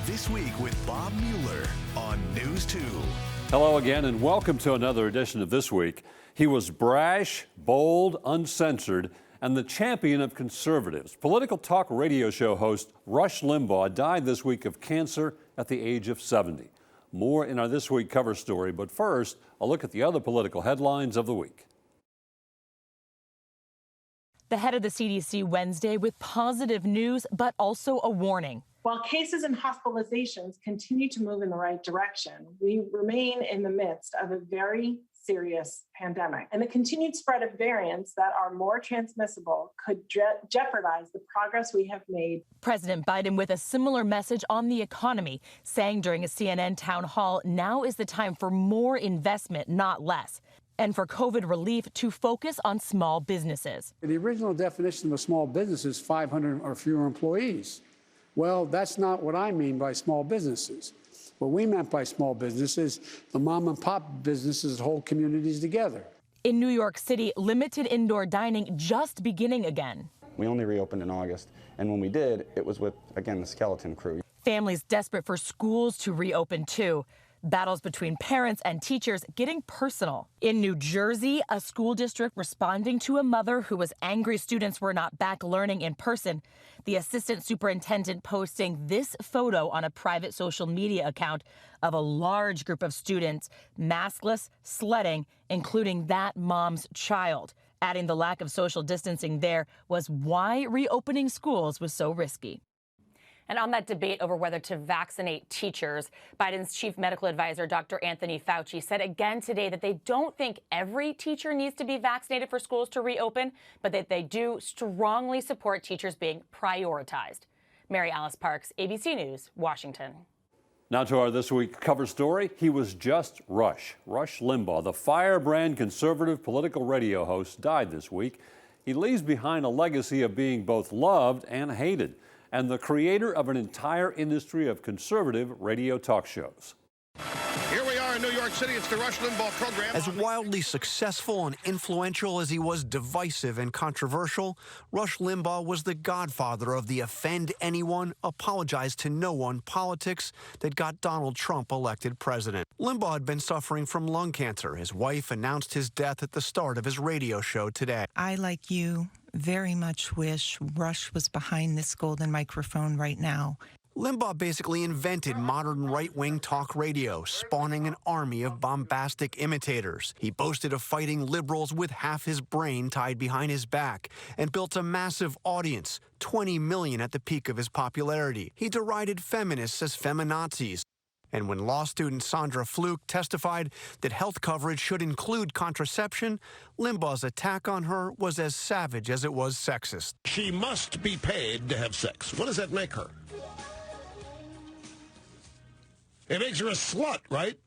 This Week with Bob Mueller on News 2. Hello again and welcome to another edition of This Week. He was brash, bold, uncensored, and the champion of conservatives. Political talk radio show host Rush Limbaugh died this week of cancer at the age of 70. More in our This Week cover story, but first, a look at the other political headlines of the week. The head of the CDC Wednesday with positive news, but also a warning. While cases and hospitalizations continue to move in the right direction, we remain in the midst of a very serious pandemic. And the continued spread of variants that are more transmissible could jeopardize the progress we have made. President Biden with a similar message on the economy, saying during a CNN town hall, now is the time for more investment, not less. And for COVID relief to focus on small businesses. The original definition of a small business is 500 or fewer employees. Well, that's not what I mean by small businesses. What we meant by small businesses, the mom and pop businesses that hold communities together. In New York City, limited indoor dining just beginning again. We only reopened in August, and when we did, it was with, again, the skeleton crew. Families desperate for schools to reopen too. Battles between parents and teachers getting personal. In New Jersey, a school district responding to a mother who was angry students were not back learning in person. The assistant superintendent posting this photo on a private social media account of a large group of students, maskless, sledding, including that mom's child. Adding the lack of social distancing there was why reopening schools was so risky. And on that debate over whether to vaccinate teachers, Biden's chief medical advisor, Dr. Anthony Fauci, said again today that they don't think every teacher needs to be vaccinated for schools to reopen, but that they do strongly support teachers being prioritized. Mary Alice Parks, ABC News, Washington. Now to our This Week cover story. He was just Rush Limbaugh, the firebrand conservative political radio host, died this week. He leaves behind a legacy of being both loved and hated, and the creator of an entire industry of conservative radio talk shows. Here we are in New York City. It's the Rush Limbaugh program. As wildly successful and influential as he was divisive and controversial, Rush Limbaugh was the godfather of the offend anyone, apologize to no one politics that got Donald Trump elected president. Limbaugh had been suffering from lung cancer. His wife announced his death at the start of his radio show today. I, like you, very much wish Rush was behind this golden microphone right now. Limbaugh basically invented modern right-wing talk radio, spawning an army of bombastic imitators. He boasted of fighting liberals with half his brain tied behind his back and built a massive audience, 20 million at the peak of his popularity. He derided feminists as feminazis. And when law student Sandra Fluke testified that health coverage should include contraception, Limbaugh's attack on her was as savage as it was sexist. She must be paid to have sex. What does that make her? It makes her a slut, right?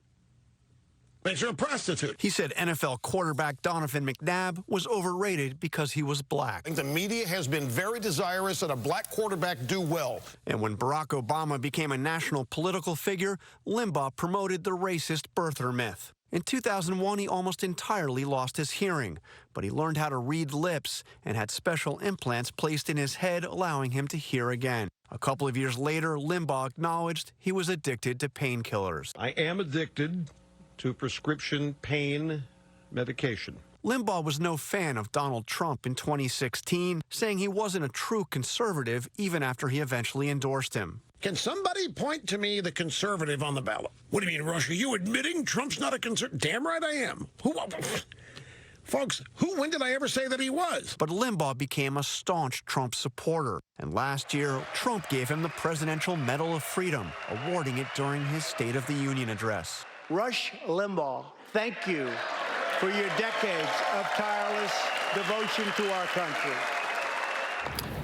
Makes her a prostitute. He said NFL quarterback Donovan McNabb was overrated because he was black. I think the media has been very desirous that a black quarterback do well. And when Barack Obama became a national political figure, Limbaugh promoted the racist birther myth. In 2001, he almost entirely lost his hearing, but he learned how to read lips and had special implants placed in his head, allowing him to hear again. A couple of years later, Limbaugh acknowledged he was addicted to painkillers. I am addicted to prescription pain medication. Limbaugh was no fan of Donald Trump in 2016, saying he wasn't a true conservative even after he eventually endorsed him. Can somebody point to me the conservative on the ballot? What do you mean, Rush? Are you admitting Trump's not a conservative? Damn right I am. Folks, when did I ever say that he was? But Limbaugh became a staunch Trump supporter. And last year, Trump gave him the Presidential Medal of Freedom, awarding it during his State of the Union address. Rush Limbaugh, thank you for your decades of tireless devotion to our country.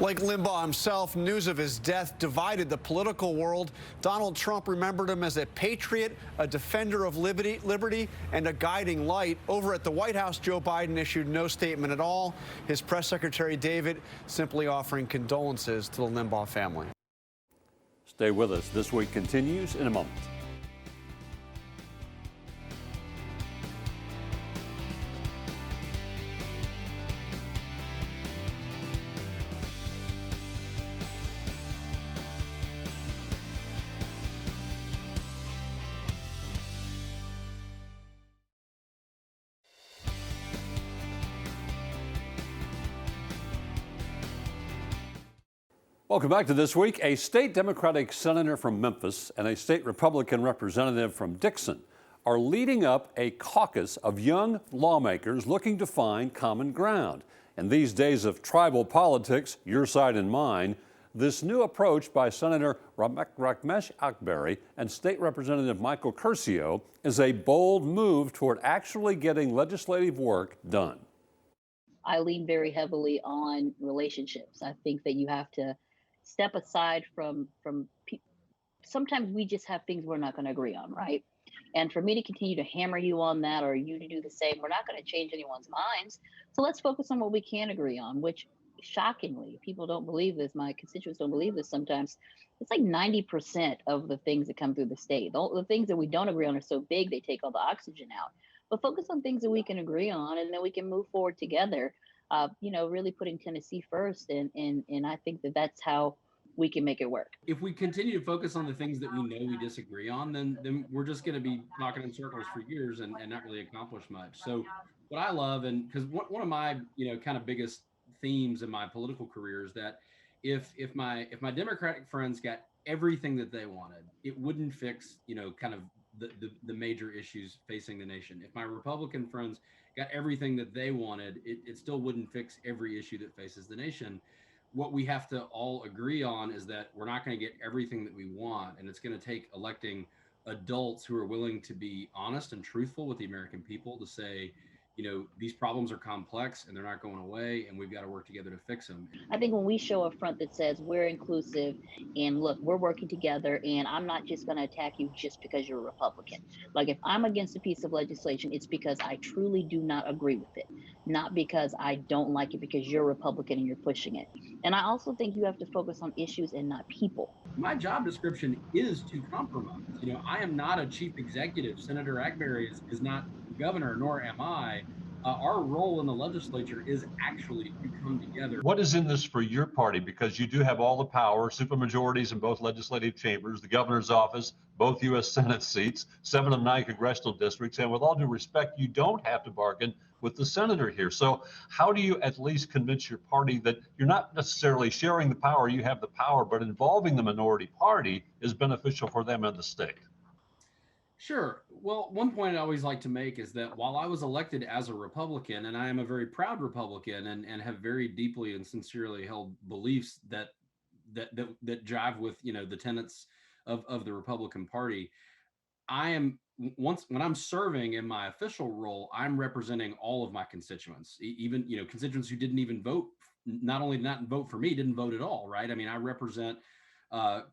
Like Limbaugh himself, news of his death divided the political world. Donald Trump remembered him as a patriot, a defender of liberty, and a guiding light. Over at the White House, Joe Biden issued no statement at all. His press secretary, David, simply offering condolences to the Limbaugh family. Stay with us. This Week continues in a moment. Welcome back to This Week. A state Democratic senator from Memphis and a state Republican representative from Dixon are leading up a caucus of young lawmakers looking to find common ground. In these days of tribal politics, your side and mine, this new approach by Senator Ramesh Akbari and State Representative Michael Curcio is a bold move toward actually getting legislative work done. I lean very heavily on relationships. I think that you have to step aside from sometimes we just have things we're not going to agree on, right? And for me to continue to hammer you on that or you to do the same, we're not going to change anyone's minds. So let's focus on what we can agree on, which shockingly, people don't believe this. My constituents don't believe this sometimes. It's like 90% of the things that come through the state. The things that we don't agree on are so big, they take all the oxygen out. But focus on things that we can agree on, and then we can move forward together. Really putting Tennessee first, and I think that that's how we can make it work. If we continue to focus on the things that we know we disagree on, then we're just going to be talking in circles for years and not really accomplish much. So what I love, and because one of my kind of biggest themes in my political career is that if my Democratic friends got everything that they wanted, it wouldn't fix kind of the major issues facing the nation. If my Republican friends got everything that they wanted, it still wouldn't fix every issue that faces the nation. What we have to all agree on is that we're not going to get everything that we want, and it's going to take electing adults who are willing to be honest and truthful with the American people to say, these problems are complex and they're not going away, and we've got to work together to fix them. I think when we show a front that says we're inclusive and look, we're working together, and I'm not just going to attack you just because you're a Republican. Like if I'm against a piece of legislation, it's because I truly do not agree with it, not because I don't like it because you're a Republican and you're pushing it. And I also think you have to focus on issues and not people. My job description is to compromise. I am not a chief executive. Senator Akbari is not governor, nor am I. Our role in the legislature is actually to come together. What is in this for your party? Because you do have all the power, supermajorities in both legislative chambers, the governor's office, both U.S. Senate seats, 7 of 9 congressional districts, and with all due respect, you don't have to bargain with the senator here. So how do you at least convince your party that you're not necessarily sharing the power, you have the power, but involving the minority party is beneficial for them and the state? Sure. Well, one point I always like to make is that while I was elected as a Republican, and I am a very proud Republican and have very deeply and sincerely held beliefs that jive with the tenets of the Republican Party, when I'm serving in my official role, I'm representing all of my constituents, even constituents who didn't even vote. Not only not vote for me, didn't vote at all. Right? I mean, I represent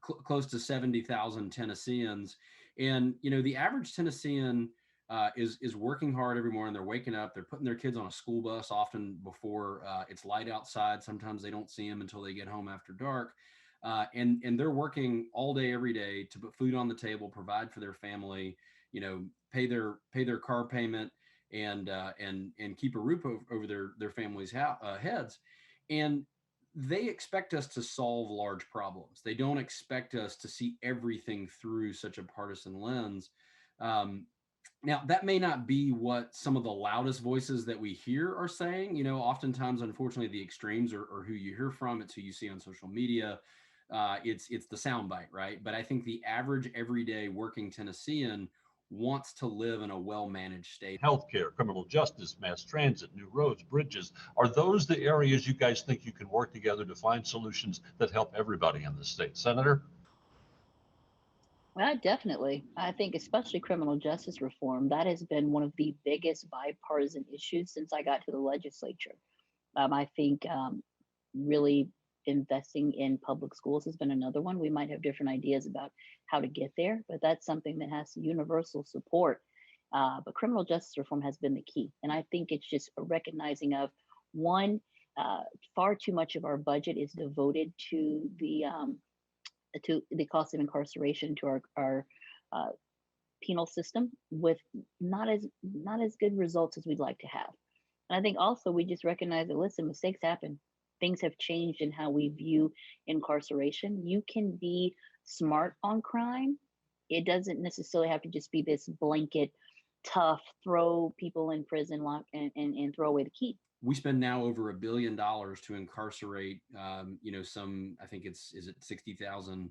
close to 70,000 Tennesseans. And the average Tennessean is working hard every morning. They're waking up. They're putting their kids on a school bus often before it's light outside. Sometimes they don't see them until they get home after dark, and they're working all day every day to put food on the table, provide for their family, pay their car payment, and keep a roof over their families' heads. And they expect us to solve large problems. They don't expect us to see everything through such a partisan lens. Now, that may not be what some of the loudest voices that we hear are saying. Oftentimes, unfortunately, the extremes are who you hear from. It's who you see on social media. It's the soundbite, right? But I think the average everyday working Tennessean wants to live in a well-managed state. Healthcare, criminal justice, mass transit, new roads, bridges. Are those the areas you guys think you can work together to find solutions that help everybody in the state? Senator? Well, definitely. I think especially criminal justice reform, that has been one of the biggest bipartisan issues since I got to the legislature. I think really investing in public schools has been another one. We might have different ideas about how to get there, but that's something that has universal support. But criminal justice reform has been the key. And I think it's just a recognizing of one, far too much of our budget is devoted to the cost of incarceration, to our penal system, with not as good results as we'd like to have. And I think also we just recognize that, listen, mistakes happen. Things have changed in how we view incarceration. You can be smart on crime. It doesn't necessarily have to just be this blanket, tough, throw people in prison, lock and throw away the key. we spend now over $1 billion to incarcerate, I think is it 60,000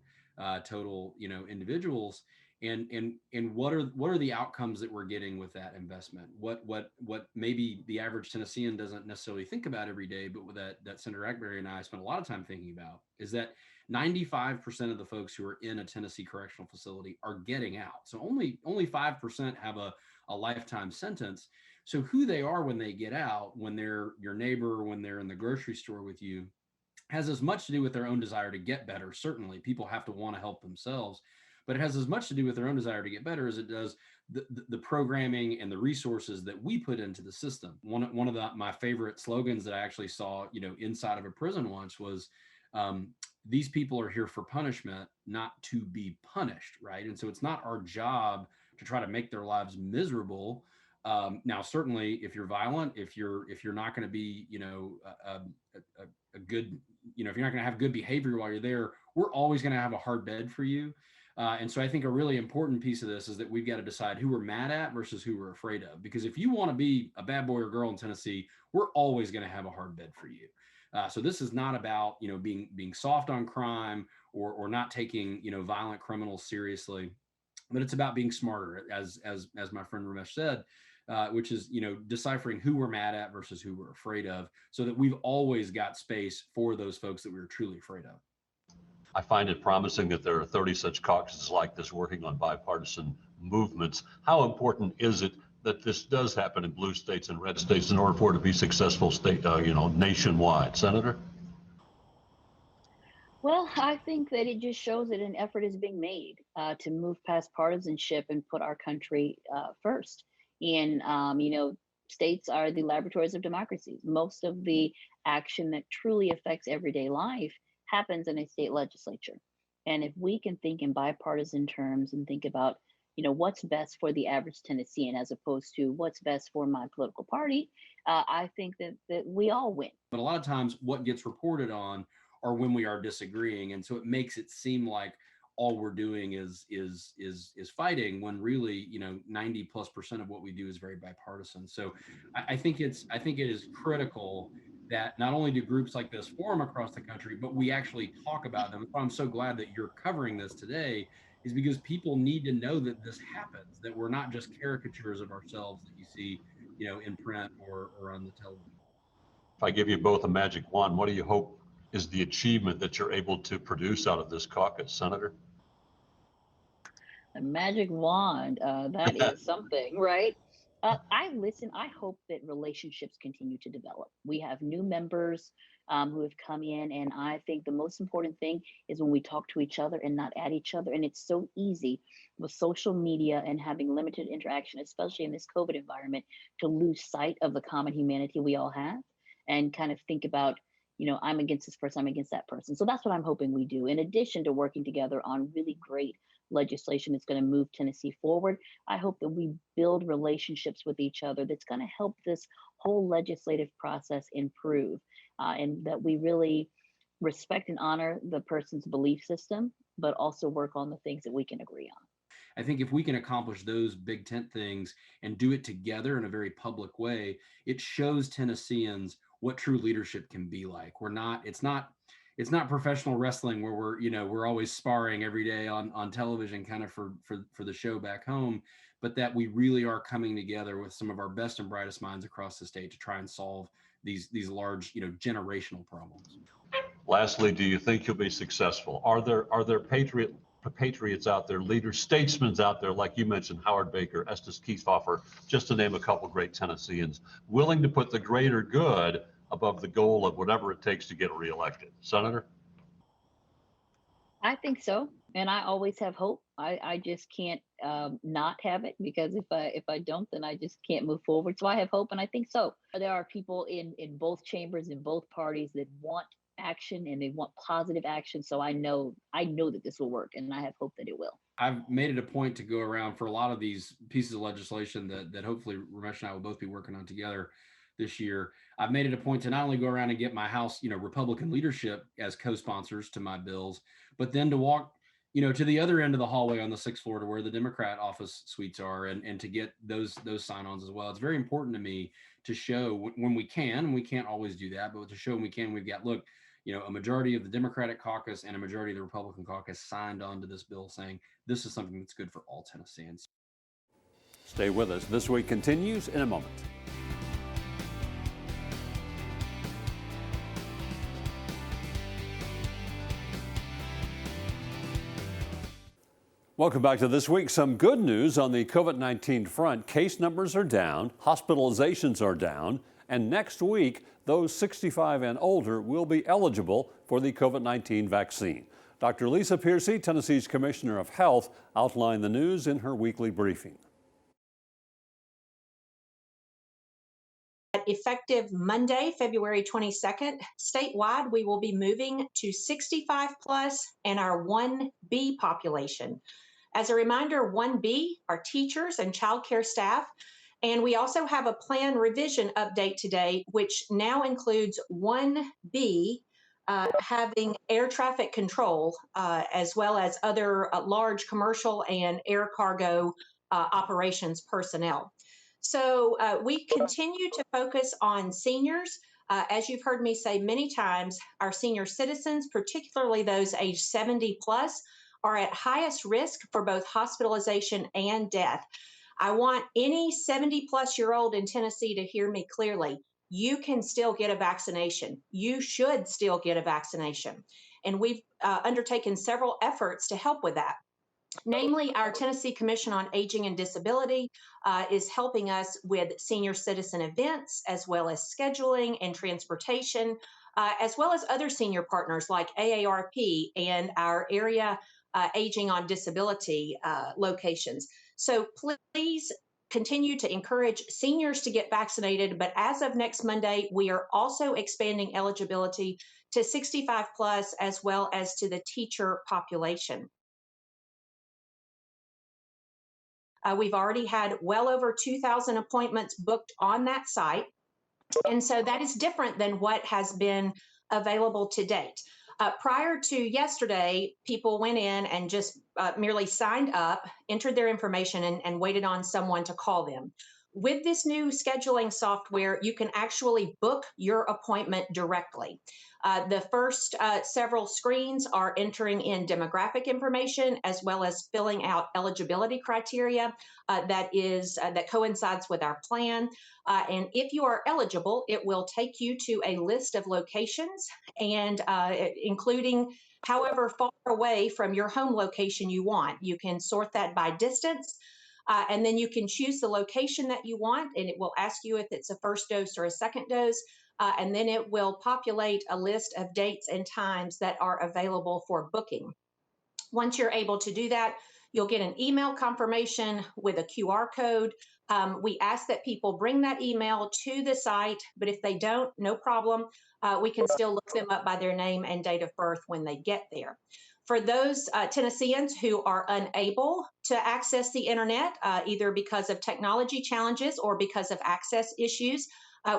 total, individuals. And what are the outcomes that we're getting with that investment? What maybe the average Tennessean doesn't necessarily think about every day, but that Senator Ackberry and I spend a lot of time thinking about is that 95% of the folks who are in a Tennessee correctional facility are getting out. So only 5% have a lifetime sentence. So who they are when they get out, when they're your neighbor, when they're in the grocery store with you, has as much to do with their own desire to get better. Certainly, people have to want to help themselves, but it has as much to do with their own desire to get better as it does the programming and the resources that we put into the system. One of my favorite slogans that I actually saw, inside of a prison once was, these people are here for punishment, not to be punished, right? And so it's not our job to try to make their lives miserable. Now, certainly, if you're violent, if you're not going to be, a good, if you're not going to have good behavior while you're there, we're always going to have a hard bed for you. And so I think a really important piece of this is that we've got to decide who we're mad at versus who we're afraid of. Because if you want to be a bad boy or girl in Tennessee, we're always going to have a hard bed for you. So this is not about, being soft on crime or not taking, violent criminals seriously, but it's about being smarter, as my friend Ramesh said, which is, deciphering who we're mad at versus who we're afraid of, so that we've always got space for those folks that we're truly afraid of. I find it promising that there are 30 such caucuses like this working on bipartisan movements. How important is it that this does happen in blue states and red states in order for it to be successful nationwide? Senator? Well, I think that it just shows that an effort is being made to move past partisanship and put our country first. And, states are the laboratories of democracy. Most of the action that truly affects everyday life happens in a state legislature. And if we can think in bipartisan terms and think about, what's best for the average Tennessean as opposed to what's best for my political party, I think that we all win. But a lot of times what gets reported on are when we are disagreeing. And so it makes it seem like all we're doing is fighting, when really, 90+% of what we do is very bipartisan. So I think it is critical that not only do groups like this form across the country, but we actually talk about them. I'm so glad that you're covering this today, is because people need to know that this happens, that we're not just caricatures of ourselves that you see, in print or on the television. If I give you both a magic wand, what do you hope is the achievement that you're able to produce out of this caucus, Senator? A magic wand, that is something, right? I hope that relationships continue to develop. We have new members who have come in, and I think the most important thing is when we talk to each other and not at each other. And it's so easy with social media and having limited interaction, especially in this COVID environment, to lose sight of the common humanity we all have and kind of think about, I'm against this person, I'm against that person. So that's what I'm hoping we do. In addition to working together on really great legislation that's going to move Tennessee forward, I hope that we build relationships with each other that's going to help this whole legislative process improve, and that we really respect and honor the person's belief system, but also work on the things that we can agree on. I think if we can accomplish those big tent things and do it together in a very public way, it shows Tennesseans what true leadership can be like. It's not professional wrestling where we're always sparring every day on television, kind of for the show back home, but that we really are coming together with some of our best and brightest minds across the state to try and solve these large, generational problems. Lastly, do you think you'll be successful? Are there patriots out there, leaders, statesmen out there, like you mentioned, Howard Baker, Estes Kefauver, just to name a couple great Tennesseans, willing to put the greater good above the goal of whatever it takes to get reelected? Senator? I think so. And I always have hope. I just can't not have it, because if I don't, then I just can't move forward. So I have hope, and I think so. There are people in both chambers, in both parties, that want action and they want positive action. So I know that this will work, and I have hope that it will. I've made it a point to go around for a lot of these pieces of legislation that hopefully Ramesh and I will both be working on together this year. I've made it a point to not only go around and get my House, Republican leadership as co-sponsors to my bills, but then to walk, to the other end of the hallway on the 6th floor to where the Democrat office suites are, and to get those sign-ons as well. It's very important to me to show when we can, and we can't always do that, but to show when we can, we've got, look, a majority of the Democratic caucus and a majority of the Republican caucus signed on to this bill saying this is something that's good for all Tennesseans. Stay with us. This Week continues in a moment. Welcome back to This Week. Some good news on the COVID-19 front. Case numbers are down, hospitalizations are down, and next week, those 65 and older will be eligible for the COVID-19 vaccine. Dr. Lisa Piercy, Tennessee's Commissioner of Health, outlined the news in her weekly briefing. Effective Monday, February 22nd, statewide, we will be moving to 65 plus and our 1B population. As a reminder, 1B are teachers and childcare staff. And we also have a plan revision update today, which now includes 1B having air traffic control, as well as other large commercial and air cargo operations personnel. So we continue to focus on seniors. As you've heard me say many times, our senior citizens, particularly those age 70 plus, are at highest risk for both hospitalization and death. I want any 70 plus year old in Tennessee to hear me clearly. You can still get a vaccination. You should still get a vaccination. And we've undertaken several efforts to help with that. Namely, our Tennessee Commission on Aging and Disability is helping us with senior citizen events, as well as scheduling and transportation, as well as other senior partners like AARP and our area aging on disability locations. So please continue to encourage seniors to get vaccinated. But as of next Monday, we are also expanding eligibility to 65 plus, as well as to the teacher population. We've already had well over 2,000 appointments booked on that site. And so that is different than what has been available to date. Prior to yesterday, people went in and just merely signed up, entered their information, and waited on someone to call them. With this new scheduling software, you can actually book your appointment directly. The first several screens are entering in demographic information, as well as filling out eligibility criteria that coincides with our plan. And if you are eligible, it will take you to a list of locations, and including however far away from your home location you want. You can sort that by distance. And then you can choose the location that you want, and it will ask you if it's a first dose or a second dose. And then it will populate a list of dates and times that are available for booking. Once you're able to do that, you'll get an email confirmation with a QR code. We ask that people bring that email to the site, but if they don't, no problem. We can still look them up by their name and date of birth when they get there. For those Tennesseans who are unable to access the internet, either because of technology challenges or because of access issues,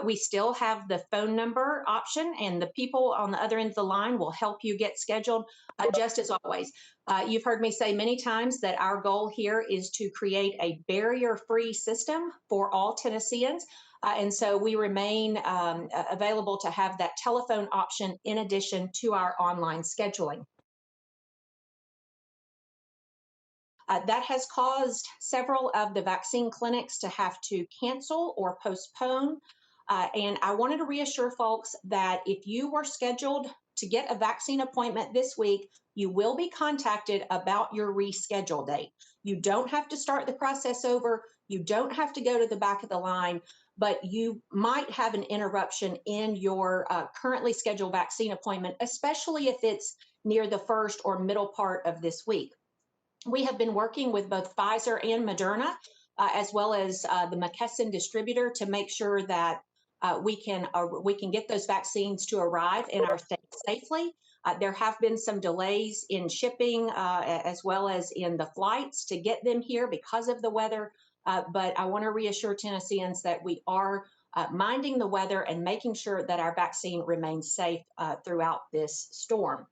we still have the phone number option, and the people on the other end of the line will help you get scheduled, just as always. You've heard me say many times that our goal here is to create a barrier-free system for all Tennesseans. And so we remain available to have that telephone option in addition to our online scheduling. That has caused several of the vaccine clinics to have to cancel or postpone. And I wanted to reassure folks that if you were scheduled to get a vaccine appointment this week, you will be contacted about your reschedule date. You don't have to start the process over. You don't have to go to the back of the line, but you might have an interruption in your currently scheduled vaccine appointment, especially if it's near the first or middle part of this week. We have been working with both Pfizer and Moderna, as well as the McKesson distributor, to make sure that we can get those vaccines to arrive in our state safely. There have been some delays in shipping, as well as in the flights to get them here because of the weather. But I want to reassure Tennesseans that we are minding the weather and making sure that our vaccine remains safe throughout this storm.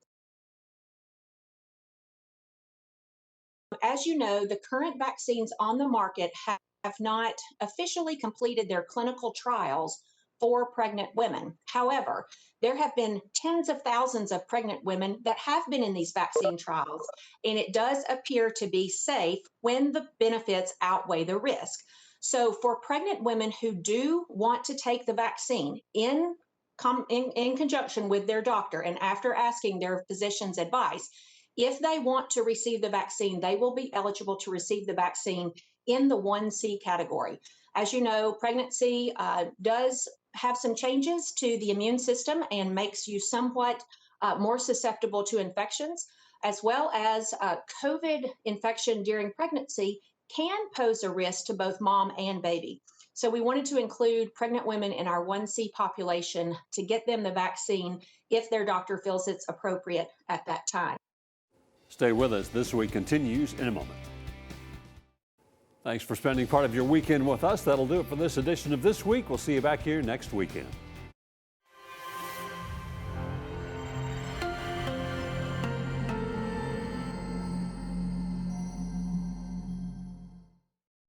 As you know, the current vaccines on the market have have not officially completed their clinical trials for pregnant women. However, there have been tens of thousands of pregnant women that have been in these vaccine trials, and it does appear to be safe when the benefits outweigh the risk. So for pregnant women who do want to take the vaccine in conjunction with their doctor and after asking their physician's advice, if they want to receive the vaccine, they will be eligible to receive the vaccine in the 1C category. As you know, pregnancy does have some changes to the immune system and makes you somewhat more susceptible to infections, as well as COVID infection during pregnancy can pose a risk to both mom and baby. So we wanted to include pregnant women in our 1C population to get them the vaccine if their doctor feels it's appropriate at that time. Stay with us. This Week continues in a moment. Thanks for spending part of your weekend with us. That'll do it for this edition of This Week. We'll see you back here next weekend.